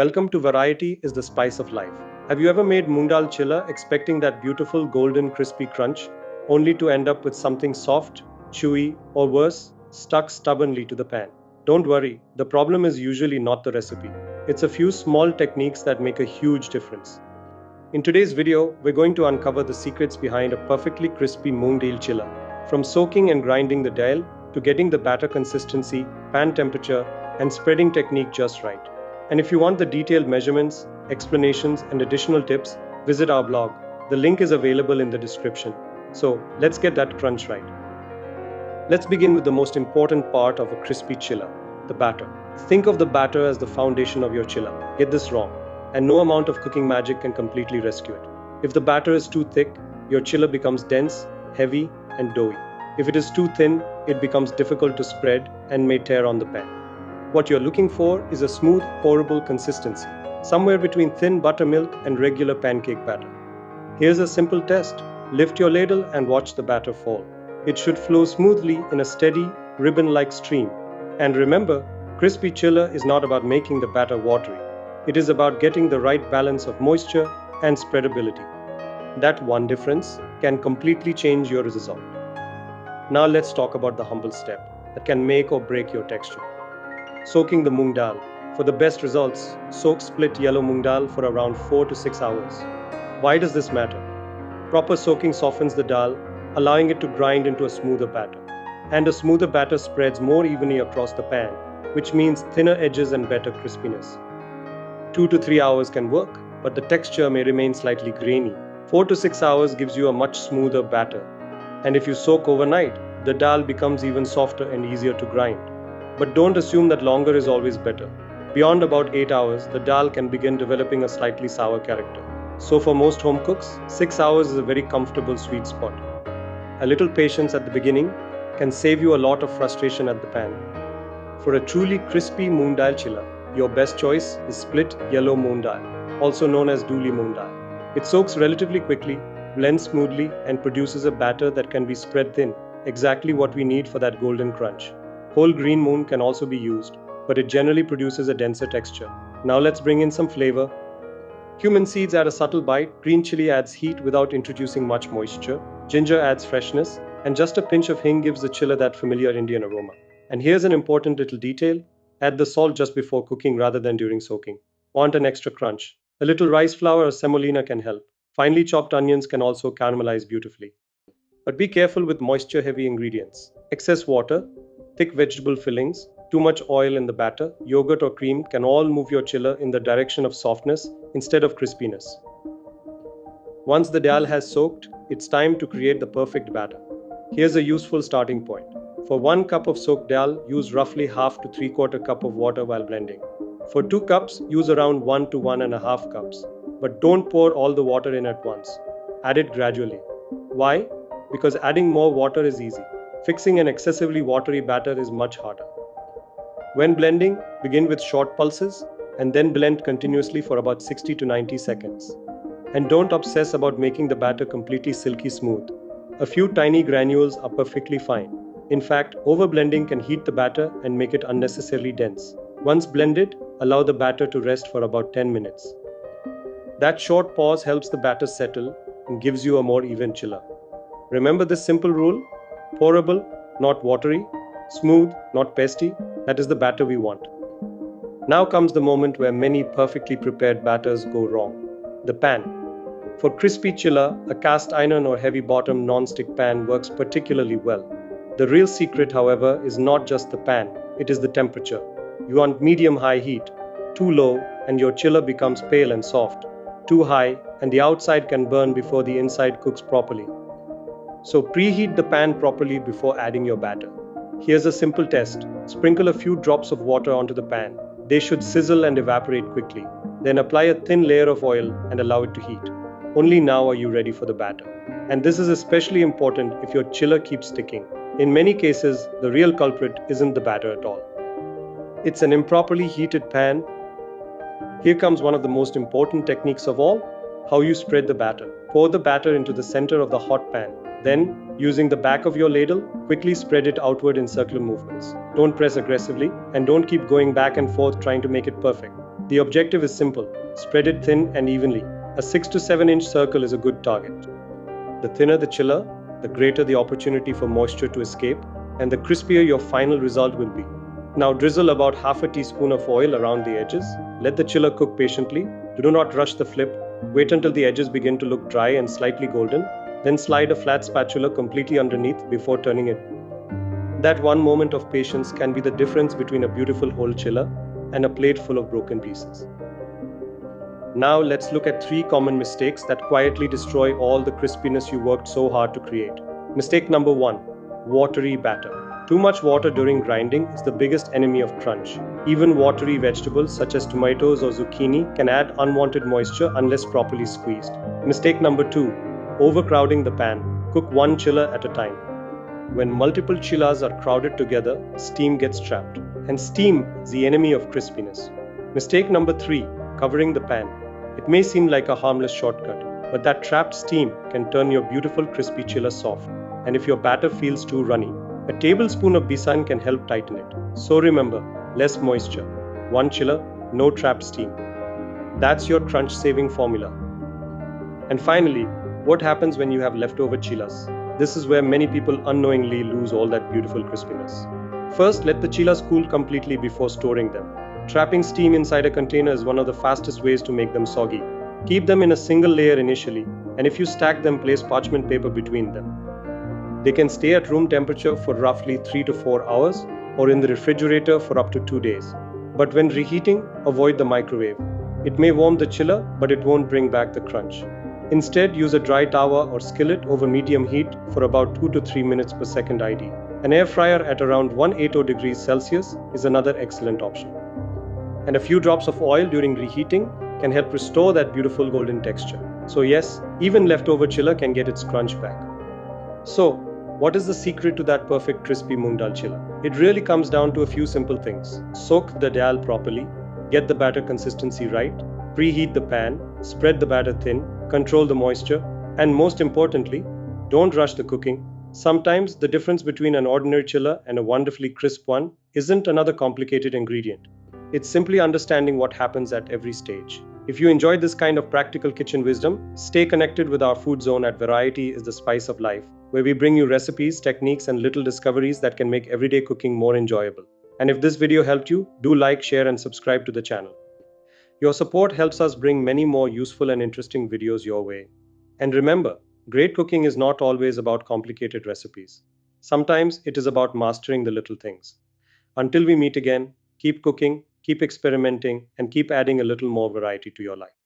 Welcome to Variety is the Spice of Life. Have you ever made Moong Dal Chilla expecting that beautiful golden crispy crunch, only to end up with something soft, chewy, or worse, stuck stubbornly to the pan? Don't worry, the problem is usually not the recipe. It's a few small techniques that make a huge difference. In today's video, we're going to uncover the secrets behind a perfectly crispy Moong Dal Chilla. From soaking and grinding the dal, to getting the batter consistency, pan temperature, and spreading technique just right. And if you want the detailed measurements, explanations, and additional tips, visit our blog. The link is available in the description. So, let's get that crunch right. Let's begin with the most important part of a crispy chilla, the batter. Think of the batter as the foundation of your chilla. Get this wrong, and no amount of cooking magic can completely rescue it. If the batter is too thick, your chilla becomes dense, heavy, and doughy. If it is too thin, it becomes difficult to spread and may tear on the pan. What you're looking for is a smooth, pourable consistency, somewhere between thin buttermilk and regular pancake batter. Here's a simple test. Lift your ladle and watch the batter fall. It should flow smoothly in a steady, ribbon-like stream. And remember, crispy chilla is not about making the batter watery. It is about getting the right balance of moisture and spreadability. That one difference can completely change your result. Now let's talk about the humble step that can make or break your texture. Soaking the moong dal. For the best results, soak split yellow moong dal for around 4 to 6 hours. Why does this matter? Proper soaking softens the dal, allowing it to grind into a smoother batter. And a smoother batter spreads more evenly across the pan, which means thinner edges and better crispiness. 2 to 3 hours can work, but the texture may remain slightly grainy. 4 to 6 hours gives you a much smoother batter. And if you soak overnight, the dal becomes even softer and easier to grind. But don't assume that longer is always better. Beyond about 8 hours, the dal can begin developing a slightly sour character. So for most home cooks, 6 hours is a very comfortable sweet spot. A little patience at the beginning can save you a lot of frustration at the pan. For a truly crispy moong dal chilla, your best choice is split yellow moong dal, also known as duli moong dal. It soaks relatively quickly, blends smoothly, and produces a batter that can be spread thin, exactly what we need for that golden crunch. Whole green moong can also be used, but it generally produces a denser texture. Now let's bring in some flavor. Cumin seeds add a subtle bite, green chili adds heat without introducing much moisture, ginger adds freshness, and just a pinch of hing gives the chilla that familiar Indian aroma. And here's an important little detail: add the salt just before cooking rather than during soaking. Want an extra crunch? A little rice flour or semolina can help. Finely chopped onions can also caramelize beautifully. But be careful with moisture-heavy ingredients. Excess water, thick vegetable fillings, too much oil in the batter, yogurt or cream can all move your chilla in the direction of softness instead of crispiness. Once the dal has soaked, it's time to create the perfect batter. Here's a useful starting point. For 1 cup of soaked dal, use roughly half to 3/4 cup of water while blending. For 2 cups, use around 1 to 1.5 cups. But don't pour all the water in at once. Add it gradually. Why? Because adding more water is easy. Fixing an excessively watery batter is much harder. When blending, begin with short pulses and then blend continuously for about 60 to 90 seconds. And don't obsess about making the batter completely silky smooth. A few tiny granules are perfectly fine. In fact, overblending can heat the batter and make it unnecessarily dense. Once blended, allow the batter to rest for about 10 minutes. That short pause helps the batter settle and gives you a more even chilla. Remember this simple rule? Pourable, not watery. Smooth, not pasty. That is the batter we want. Now comes the moment where many perfectly prepared batters go wrong. The pan. For crispy chilla, a cast iron or heavy bottom non-stick pan works particularly well. The real secret, however, is not just the pan, it is the temperature. You want medium-high heat. Too low and your chilla becomes pale and soft. Too high and the outside can burn before the inside cooks properly. So preheat the pan properly before adding your batter. Here's a simple test. Sprinkle a few drops of water onto the pan. They should sizzle and evaporate quickly. Then apply a thin layer of oil and allow it to heat. Only now are you ready for the batter. And this is especially important if your chilla keeps sticking. In many cases, the real culprit isn't the batter at all. It's an improperly heated pan. Here comes one of the most important techniques of all: how you spread the batter. Pour the batter into the center of the hot pan. Then, using the back of your ladle, quickly spread it outward in circular movements. Don't press aggressively, and don't keep going back and forth trying to make it perfect. The objective is simple: spread it thin and evenly. A 6 to 7 inch circle is a good target. The thinner the chiller, the greater the opportunity for moisture to escape, and the crispier your final result will be. Now drizzle about half a teaspoon of oil around the edges. Let the chiller cook patiently. Do not rush the flip. Wait until the edges begin to look dry and slightly golden. Then slide a flat spatula completely underneath before turning it. That one moment of patience can be the difference between a beautiful whole chiller and a plate full of broken pieces. Now let's look at 3 common mistakes that quietly destroy all the crispiness you worked so hard to create. Mistake number 1: watery batter. Too much water during grinding is the biggest enemy of crunch. Even watery vegetables such as tomatoes or zucchini can add unwanted moisture unless properly squeezed. Mistake number 2: overcrowding the pan. Cook one chiller at a time. When multiple chillas are crowded together, steam gets trapped, and steam is the enemy of crispiness. Mistake number 3: covering the pan. It may seem like a harmless shortcut, but that trapped steam can turn your beautiful crispy chiller soft. And if your batter feels too runny, a tablespoon of besan can help tighten it. So remember, less moisture, one chiller, no trapped steam. That's your crunch saving formula. And finally, what happens when you have leftover chillas? This is where many people unknowingly lose all that beautiful crispiness. First, let the chillas cool completely before storing them. Trapping steam inside a container is one of the fastest ways to make them soggy. Keep them in a single layer initially, and if you stack them, place parchment paper between them. They can stay at room temperature for roughly 3 to 4 hours, or in the refrigerator for up to 2 days. But when reheating, avoid the microwave. It may warm the chiller, but it won't bring back the crunch. Instead, use a dry tawa or skillet over medium heat for about 2 to 3 minutes per second ID. An air fryer at around 180 degrees Celsius is another excellent option. And a few drops of oil during reheating can help restore that beautiful golden texture. So yes, even leftover chiller can get its crunch back. So, what is the secret to that perfect crispy Moong Dal Chilla? It really comes down to a few simple things. Soak the dal properly, get the batter consistency right, preheat the pan, spread the batter thin, control the moisture, and most importantly, don't rush the cooking. Sometimes the difference between an ordinary chiller and a wonderfully crisp one isn't another complicated ingredient. It's simply understanding what happens at every stage. If you enjoyed this kind of practical kitchen wisdom, stay connected with our food zone at Variety is the Spice of Life, where we bring you recipes, techniques, and little discoveries that can make everyday cooking more enjoyable. And if this video helped you, do like, share, and subscribe to the channel. Your support helps us bring many more useful and interesting videos your way. And remember, great cooking is not always about complicated recipes. Sometimes it is about mastering the little things. Until we meet again, keep cooking, keep experimenting, and keep adding a little more variety to your life.